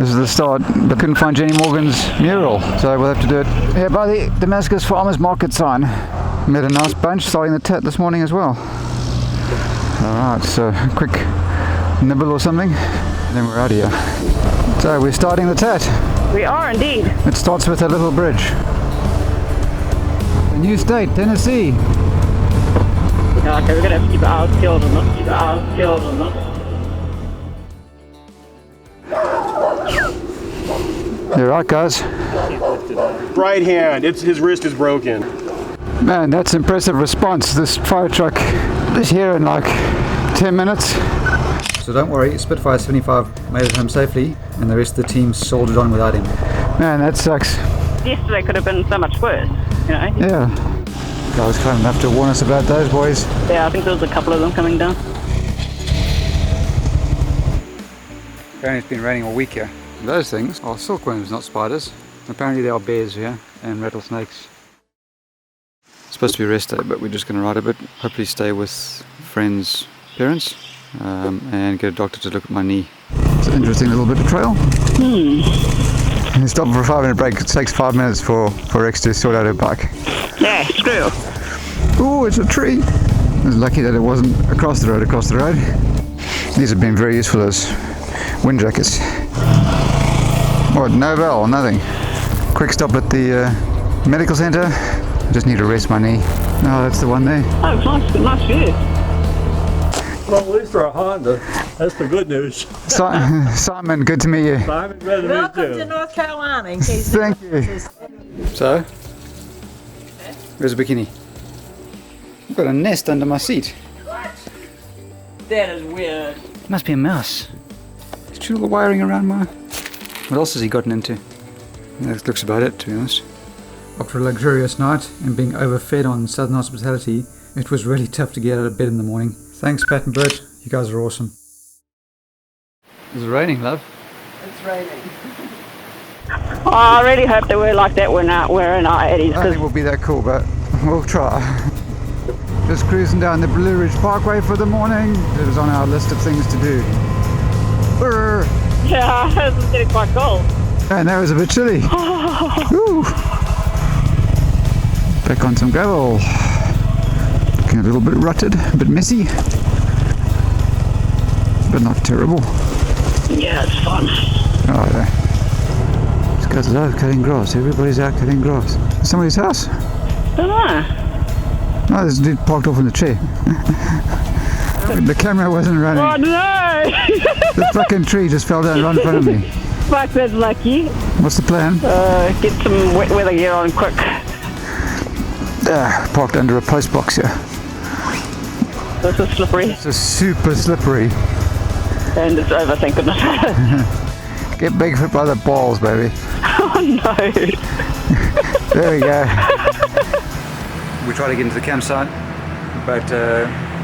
This is the start, but couldn't find Jenny Morgan's mural, so we'll have to do it here by the Damascus Farmers Market sign. Met a nice bunch starting the tat this morning as well. Alright, so quick nibble or something, and then we're out of here. So we're starting the tat. We are indeed. It starts with a little bridge. A new state, Tennessee. Yeah, okay, we're gonna have to keep our eyes peeled on this. Keep our eyes peeled on this. You're right, guys. Right hand, his wrist is broken. Man, that's impressive response. This fire truck is here in like 10 minutes. So don't worry, Spitfire 75 made it home safely, and the rest of the team soldiered on without him. Man, that sucks. Yesterday could have been so much worse, you know? Yeah. That was kind enough to warn us about those boys. Yeah, I think there was a couple of them coming down. Apparently it's been raining all week here. Those things are silkworms, not spiders. Apparently there are bears here and rattlesnakes. It's supposed to be rest day, but we're just going to ride a bit. Hopefully stay with friends' parents and get a doctor to look at my knee. It's an interesting little bit of trail. You stop for a 5-minute break. It takes 5 minutes for Rex to sort out her bike. Yeah, screw. Oh, it's a tree. I was lucky that it wasn't across the road. These have been very useful as wind jackets. What, no bell, nothing. Quick stop at the medical centre. I just need to rest my knee. Oh, that's the one there. Oh, nice view. Well, at least for a Honda. That's the good news. Simon, good to meet you. Simon, glad to meet Welcome you. to North Carolina. In case Thank you. So, where's the bikini? I've got a nest under my seat. that is weird. It must be a mouse. Is all the wiring around my... What else has he gotten into? That looks about it, to be honest. After a luxurious night and being overfed on Southern hospitality, it was really tough to get out of bed in the morning. Thanks, Pat and Bert. You guys are awesome. Is it raining, love? It's raining. Oh, I really hope that we're like that when we're in our 80s. I don't think we'll be that cool, but we'll try. Just cruising down the Blue Ridge Parkway for the morning. It was on our list of things to do. Brr. Yeah, this is getting quite cold. And that was a bit chilly. Ooh. Back on some gravel. Looking a little bit rutted, a bit messy. But not terrible. Yeah, it's fun. Oh, yeah. These guys are out cutting grass. Everybody's out cutting grass. Somebody's house. Don't know. Oh, there's a dude parked off in the chair. The camera wasn't running. Oh no! The fucking tree just fell down right in front of me. Fuck, that's lucky. What's the plan? Get some wet weather gear on quick. Parked under a post box here. This is slippery. It's super slippery. And it's over, thank goodness. Get Bigfoot by the balls, baby. Oh no! There we go. We tried to get into the campsite, but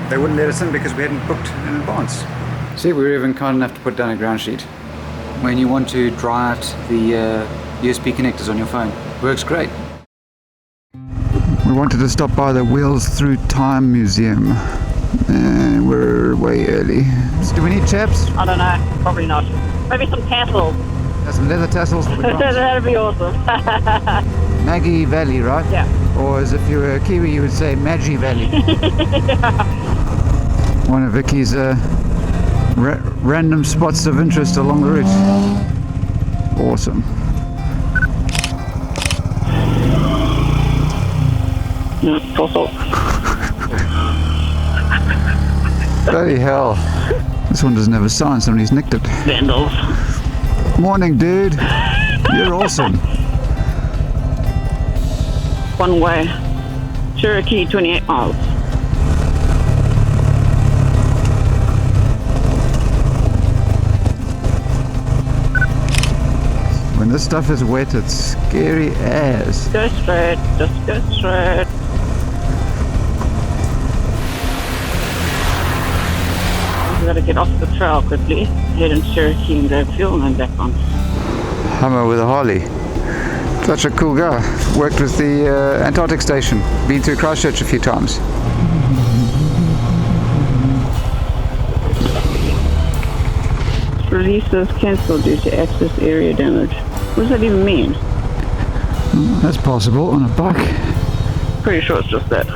they wouldn't let us in because we hadn't booked in advance. See, we were even kind enough to put down a ground sheet. When you want to dry out the USB connectors on your phone. Works great. We wanted to stop by the Wheels Through Time Museum. And we're way early. Do we need chaps? I don't know, probably not. Maybe some tassels. Some leather tassels for the grass. That'd be awesome. Maggie Valley, right? Yeah. Or as if you were a Kiwi, you would say Maggie Valley. Yeah. One of Vicky's random spots of interest along the route. Awesome. Full salt. Bloody hell. This one doesn't have a sign, somebody's nicked it. Vandals. Morning, dude. You're awesome. One way. Cherokee, 28 miles. When this stuff is wet, it's scary as. Go straight, just go straight. We gotta get off the trail quickly, head into Cherokee and grab fuel and then back on. Hummer with a Harley. Such a cool guy. Worked with the Antarctic station. Been through Christchurch a few times. Releases cancelled due to access area damage. What does that even mean? That's possible on a bike. Pretty sure it's just that.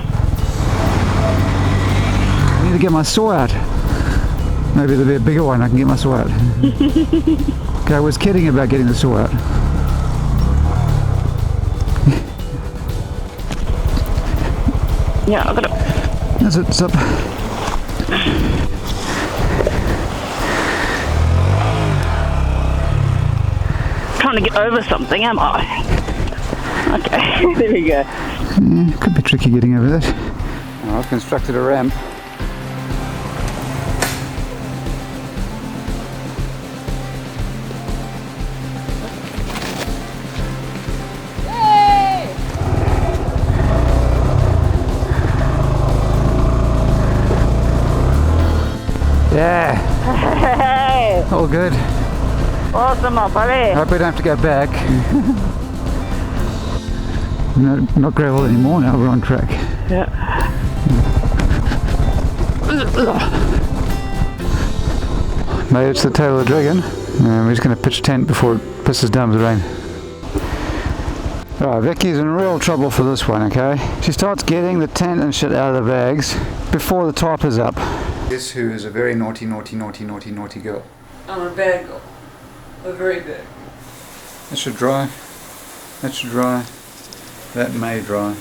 I need to get my saw out. Maybe there'll be a bigger one, I can get my saw out. Okay, I was kidding about getting the saw out. Yeah, I got it. That's it, it's up. Trying to get over something, am I? Okay, there we go. Yeah, could be tricky getting over that. Oh, I've constructed a ramp. Yeah, Hey, all good. awesome, my buddy. Hope we don't have to go back. No, not gravel anymore, now we're on track. Yeah. Mate, it's the tail of the dragon. We're just going to pitch tent before it pisses down with rain. Alright, Vicky's in real trouble for this one, okay? She starts getting the tent and shit out of the bags before the top is up. Guess who is a very naughty girl? I'm a bad girl. A very bad. That should dry. That should dry. That may dry.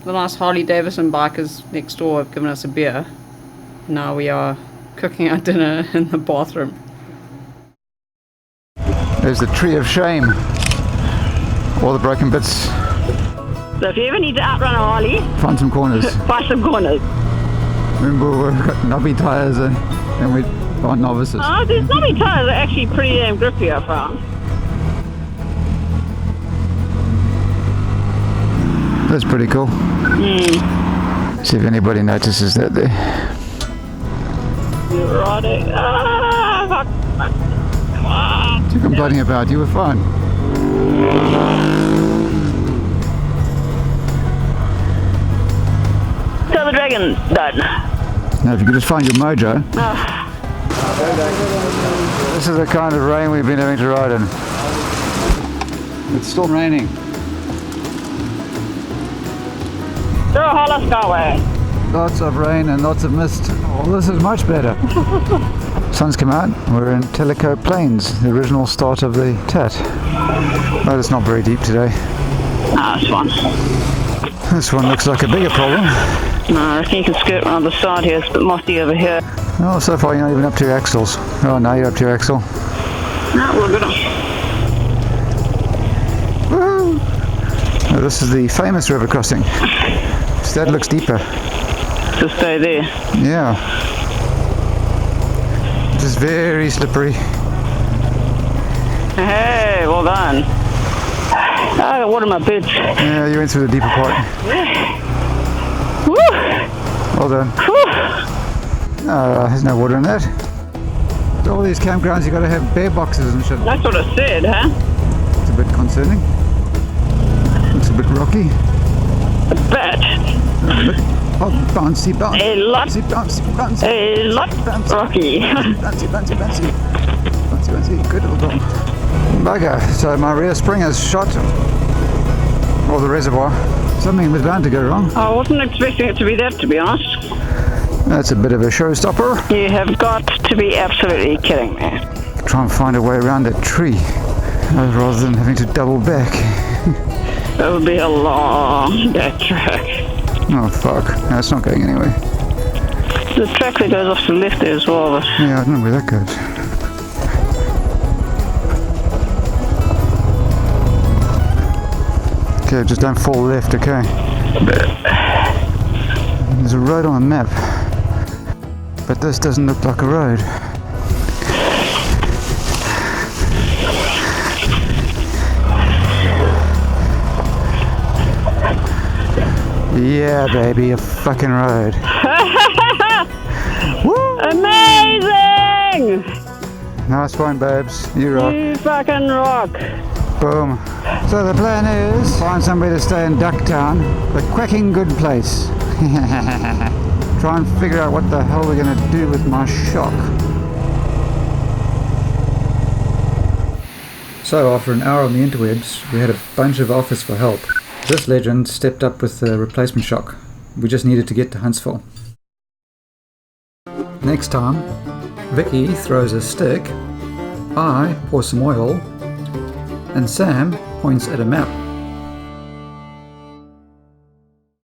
The nice Harley Davidson bikers next door have given us a beer. Now we are cooking our dinner in the bathroom. There's the tree of shame. All the broken bits. So if you ever need to outrun a Harley, Find some corners. find some corners. Remember, we've got knobby tyres and we are novices. Oh, these knobby tires are actually pretty damn grippy, I found. That's pretty cool. See if anybody notices that there. You're right. Fuck. Come on. What are you complaining about? You were fine. So the dragon's done. Now, if you could just find your mojo. This is the kind of rain we've been having to ride in. It's still raining. Cherohala Skyway. Lots of rain and lots of mist. Oh, this is much better. Sun's come out. We're in Tellico Plains, the original start of the Tat. But it's not very deep today. Ah, this one. This one looks like a bigger problem. No, I reckon you can skirt around the side here. It's a bit mossy over here. Oh, so far you're not even up to your axles. Oh, now you're up to your axle. No, we're good. Woo! Now, this is the famous river crossing. So that looks deeper. To stay there. Yeah. It is very slippery. Hey, well done. I got water in my boots. Yeah, you went through the deeper part. Woo! Well done. Whew. There's no water in that. All these campgrounds you gotta have bear boxes and shit. That's what I said, huh? It's a bit concerning. Looks a bit rocky. But Oh, bouncy, bouncy. a lot, Bouncy, bouncy, bouncy. a lot Bouncy. rocky. Bouncy, bouncy, bouncy. Bouncy, bouncy. Good little dog. Bugger. So my rear spring has shot. Or the reservoir. Something was bound to go wrong. I wasn't expecting it to be that, to be honest. That's a bit of a showstopper. You have got to be absolutely kidding me. Try and find a way around that tree. Rather than having to double back. That would be a long backtrack. Oh fuck. No, it's not going anywhere. The track that goes off to the left there as well. But Yeah, I don't know where that goes. Okay, just don't fall left, okay? There's a road on the map. But this doesn't look like a road. Yeah, baby, a fucking road. Woo! amazing! Nice one, babes. You rock. You fucking rock. Boom. So the plan is find somebody to stay in Ducktown, the quacking good place. Try and figure out what the hell we're gonna do with my shock. So after an hour on the interwebs, we had a bunch of offers for help. This legend stepped up with the replacement shock. We just needed to get to Huntsville. Next time, Vicky throws a stick, I pour some oil, and Sam points at a map.